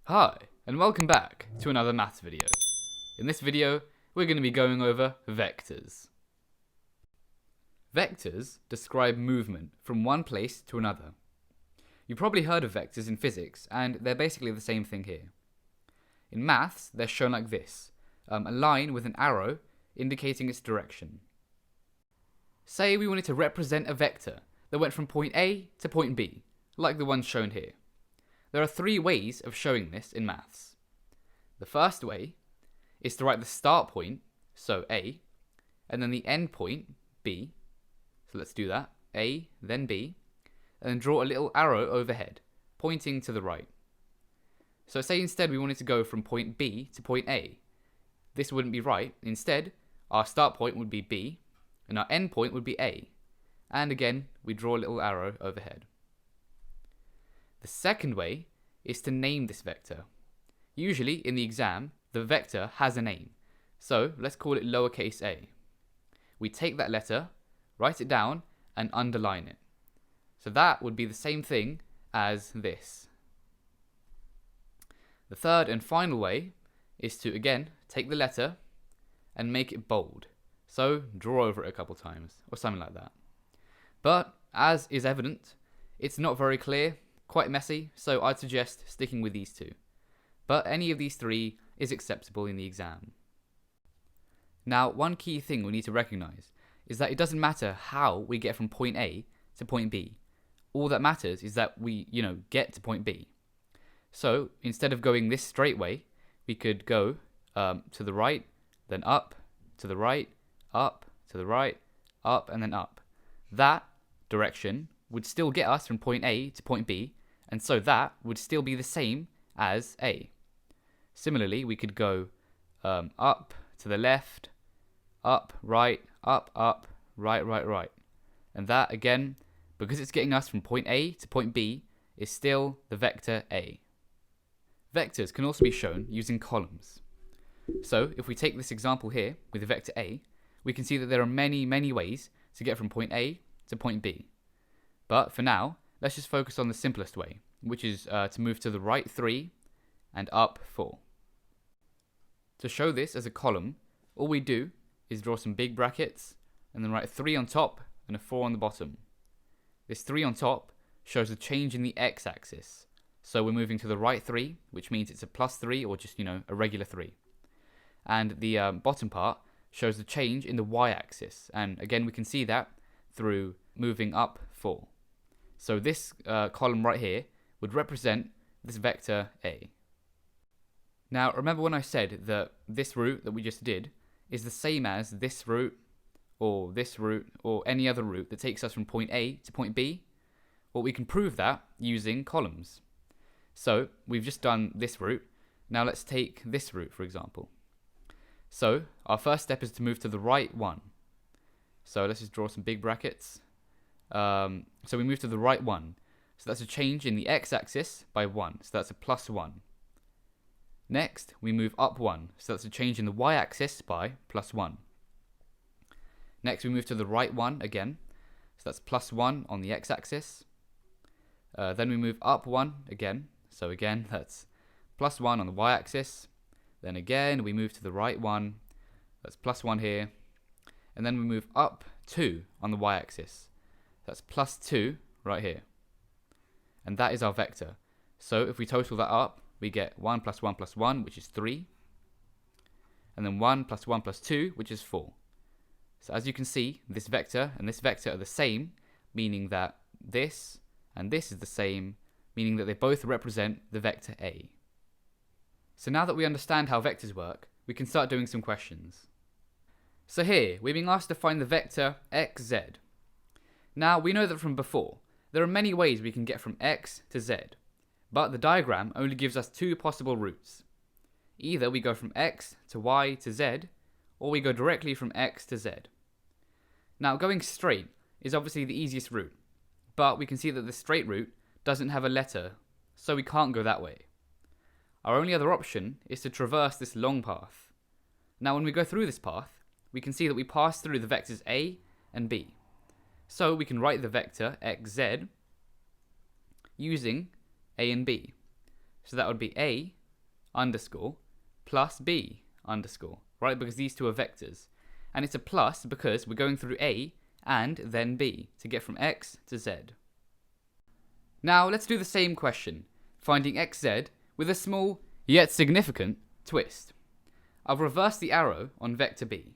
Hi, and welcome back to another maths video. In this video, we're going to be going over vectors. Vectors describe movement from one place to another. You've probably heard of vectors in physics, and they're basically the same thing here. In maths, they're shown like this, a line with an arrow indicating its direction. Say we wanted to represent a vector that went from point A to point B, like the one shown here. There are three ways of showing this in maths. The first way is to write the start point, so A, and then the end point, B. So let's do that, A, then B, and then draw a little arrow overhead, pointing to the right. So say instead we wanted to go from point B to point A. This wouldn't be right. Instead, our start point would be B, and our end point would be A. And again, we draw a little arrow overhead. The second way is to name this vector. Usually in the exam, the vector has a name. So let's call it lowercase a. We take that letter, write it down, and underline it. So that would be the same thing as this. The third and final way is to, again, take the letter and make it bold. So draw over it a couple times, or something like that. But, as is evident, it's not very clear, quite messy, so I'd suggest sticking with these two. But any of these three is acceptable in the exam. Now, one key thing we need to recognise is that it doesn't matter how we get from point A to point B. All that matters is that we, get to point B. So, instead of going this straight way, we could go to the right, then up, to the right, up, to the right, up, and then up. That direction would still get us from point A to point B, and so that would still be the same as A. Similarly, we could go up to the left, up, right, right. And that, again, because it's getting us from point A to point B, is still the vector A. Vectors can also be shown using columns. So, if we take this example here with the vector A, we can see that there are many, many ways to get from point A to point B. But for now, let's just focus on the simplest way, which is to move to the right 3 and up 4. To show this as a column, all we do is draw some big brackets and then write a 3 on top and a 4 on the bottom. This 3 on top shows the change in the x-axis. So we're moving to the right 3, which means it's a +3 or just, a regular 3. And the bottom part shows the change in the y-axis. And again, we can see that through moving up 4. So this column right here would represent this vector A. Now, remember when I said that this route that we just did is the same as this route, or any other route that takes us from point A to point B? Well, we can prove that using columns. So, we've just done this route. Now let's take this route, for example. So, our first step is to move to the right 1. So let's just draw some big brackets. So we move to the right 1. So that's a change in the x-axis by 1. So that's a +1. Next, we move up 1. So that's a change in the y-axis by +1. Next, we move to the right 1 again. So that's +1 on the x-axis. Then we move up 1 again. So again, that's +1 on the y-axis. Then again, we move to the right 1. That's +1 here. And then we move up 2 on the y-axis. That's +2 right here. And that is our vector. So if we total that up, we get 1 + 1 + 1, which is 3. And then 1 + 1 + 2, which is 4. So as you can see, this vector and this vector are the same, meaning that this and this is the same, meaning that they both represent the vector A. So now that we understand how vectors work, we can start doing some questions. So here, we're being asked to find the vector xz. Now, we know that from before, there are many ways we can get from x to z, but the diagram only gives us two possible routes. Either we go from x to y to z, or we go directly from x to z. Now, going straight is obviously the easiest route, but we can see that the straight route doesn't have a letter, so we can't go that way. Our only other option is to traverse this long path. Now, when we go through this path, we can see that we pass through the vectors a and b. So we can write the vector xz using a and b. So that would be a underscore plus b underscore, right? Because these two are vectors. And it's a plus because we're going through a and then b to get from x to z. Now let's do the same question, finding xz with a small yet significant twist. I've reversed the arrow on vector b.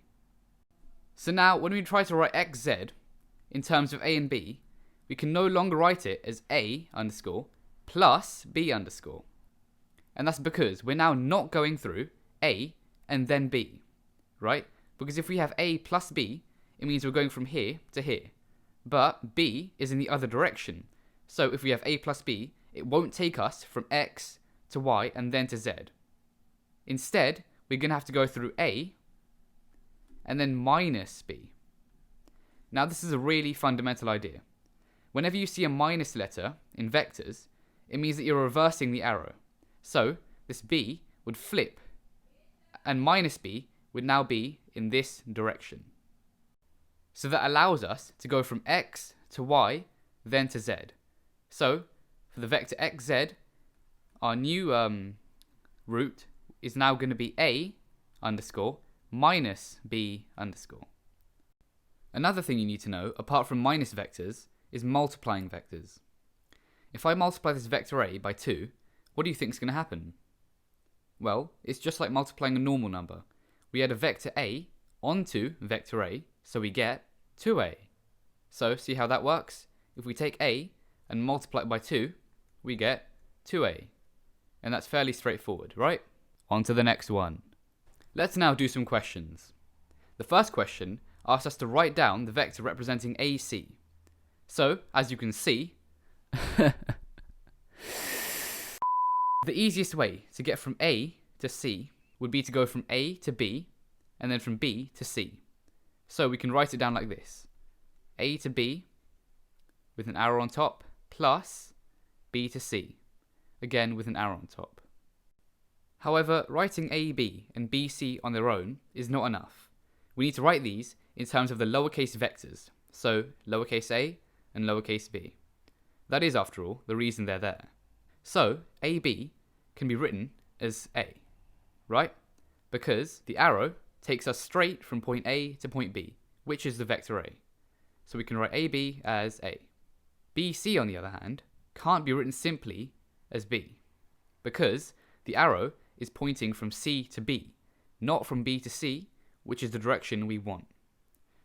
So now when we try to write xz in terms of a and b, we can no longer write it as a underscore plus b underscore. And that's because we're now not going through a and then b, right? Because if we have a plus b, it means we're going from here to here. But b is in the other direction. So if we have a plus b, it won't take us from x to y and then to z. Instead, we're going to have to go through a and then minus b. Now this is a really fundamental idea. Whenever you see a minus letter in vectors, it means that you're reversing the arrow. So this b would flip and minus b would now be in this direction. So that allows us to go from x to y, then to z. So for the vector xz, our new root is now going to be a underscore minus b underscore. Another thing you need to know, apart from minus vectors, is multiplying vectors. If I multiply this vector a by 2, what do you think is going to happen? Well, it's just like multiplying a normal number. We add a vector a onto vector a, so we get 2a. So, see how that works? If we take a and multiply it by 2, we get 2a. And that's fairly straightforward, right? On to the next one. Let's now do some questions. The first question asks us to write down the vector representing AC. So, as you can see, the easiest way to get from A to C would be to go from A to B, and then from B to C. So we can write it down like this. A to B, with an arrow on top, plus B to C, again with an arrow on top. However, writing AB and BC on their own is not enough. We need to write these in terms of the lowercase vectors, so lowercase a and lowercase b. That is, after all, the reason they're there. So, AB can be written as A, right? Because the arrow takes us straight from point A to point B, which is the vector A. So we can write AB as A. BC, on the other hand, can't be written simply as B, because the arrow is pointing from C to B, not from B to C, which is the direction we want.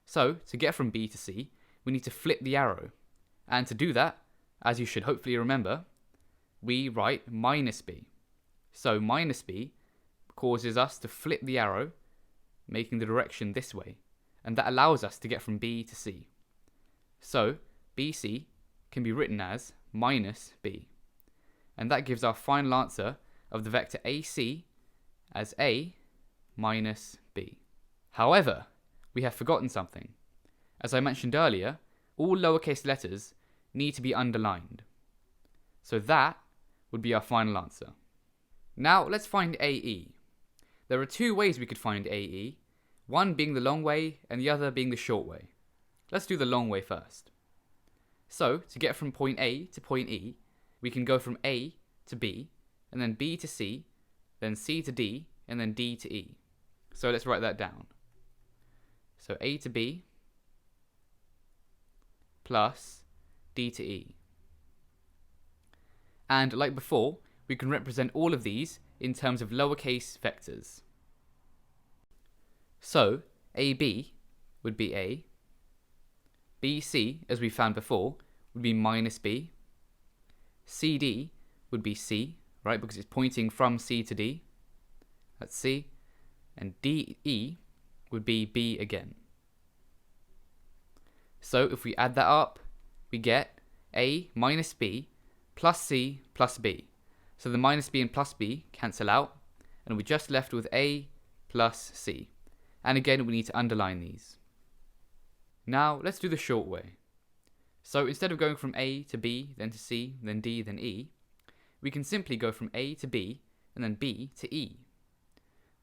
So, to get from B to C, we need to flip the arrow. And to do that, as you should hopefully remember, we write minus B. So minus B causes us to flip the arrow, making the direction this way. And that allows us to get from B to C. So BC can be written as minus B. And that gives our final answer of the vector AC as A minus B. However, we have forgotten something. As I mentioned earlier, all lowercase letters need to be underlined. So that would be our final answer. Now let's find AE. There are two ways we could find AE, one being the long way and the other being the short way. Let's do the long way first. So, to get from point A to point E, we can go from A to B, and then B to C, then C to D, and then D to E. So let's write that down. So A to B plus D to E. And like before, we can represent all of these in terms of lowercase vectors. So AB would be A, BC, as we found before, would be minus B, CD would be C, right, because it's pointing from C to D, that's C, and DE would be B again. So if we add that up, we get A minus B plus C plus B. So the minus B and plus B cancel out, and we're just left with A plus C. And again, we need to underline these. Now, let's do the short way. So instead of going from A to B, then to C, then D, then E, we can simply go from A to B, and then B to E.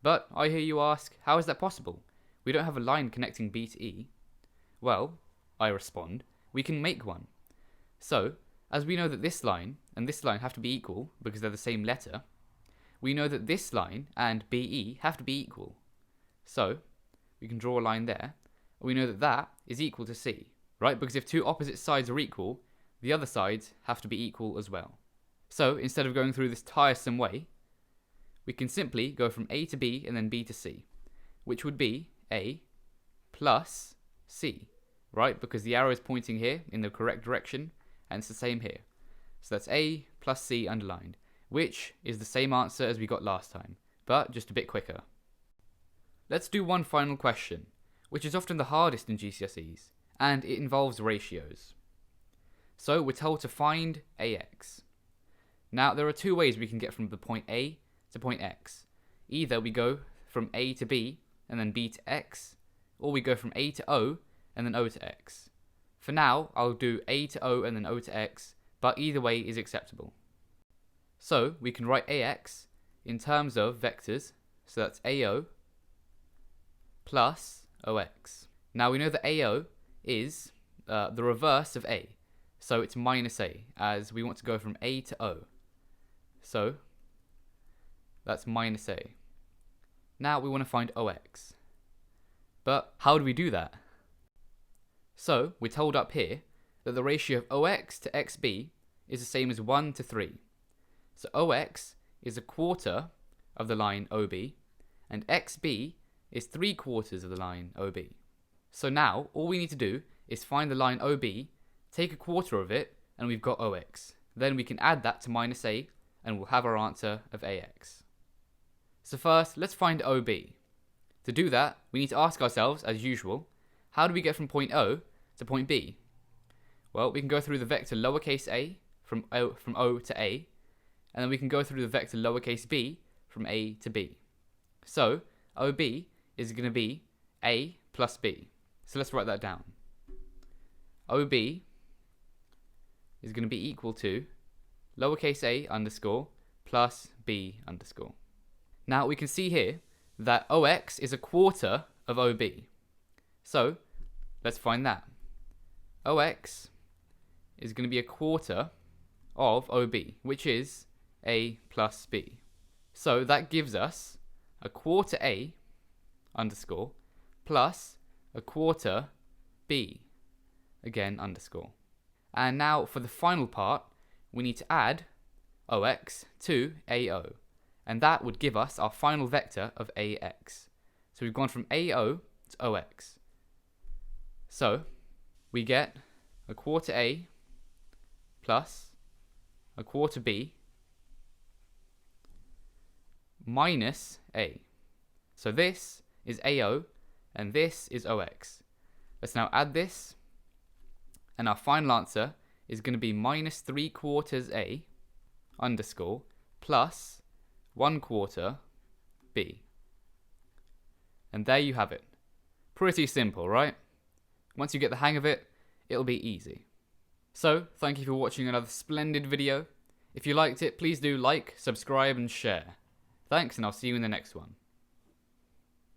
But I hear you ask, how is that possible? We don't have a line connecting B to E. Well, I respond, we can make one. So, as we know that this line and this line have to be equal because they're the same letter, we know that this line and BE have to be equal. So we can draw a line there. We know that that is equal to C, right? Because if two opposite sides are equal, the other sides have to be equal as well. So instead of going through this tiresome way, we can simply go from A to B and then B to C, which would be A plus C, right? Because the arrow is pointing here in the correct direction, and it's the same here. So that's A plus C underlined, which is the same answer as we got last time, but just a bit quicker. Let's do one final question, which is often the hardest in GCSEs, and it involves ratios. So we're told to find AX. Now there are two ways we can get from the point A to point X. Either we go from A to B and then B to X, or we go from A to O and then O to X. For now, I'll do A to O and then O to X, but either way is acceptable. So we can write AX in terms of vectors, so that's AO plus OX. Now we know that AO is the reverse of A, so it's minus A, as we want to go from A to O. So that's minus A. Now we want to find OX. But how do we do that? So we're told up here that the ratio of OX to XB is the same as 1 to 3. So OX is a quarter of the line OB, and XB is 3/4 of the line OB. So now all we need to do is find the line OB, take a quarter of it, and we've got OX. Then we can add that to minus A, and we'll have our answer of AX. So first, let's find OB. To do that, we need to ask ourselves, as usual, how do we get from point O to point B? Well, we can go through the vector lowercase a from O to A, and then we can go through the vector lowercase b from A to B. So OB is going to be A plus B. So let's write that down. OB is going to be equal to lowercase a underscore plus b underscore. Now we can see here that OX is a quarter of OB. So let's find that. OX is going to be a quarter of OB, which is A plus B. So that gives us a quarter A underscore plus a quarter B, again underscore. And now for the final part, we need to add OX to AO, and that would give us our final vector of AX. So we've gone from AO to OX. So we get a quarter A plus a quarter B minus A. So this is AO and this is OX. Let's now add this, and our final answer is going to be minus 3/4 A underscore plus 1/4 B. And there you have it. Pretty simple, right? Once you get the hang of it, it'll be easy. So, thank you for watching another splendid video. If you liked it, please do like, subscribe and share. Thanks, and I'll see you in the next one.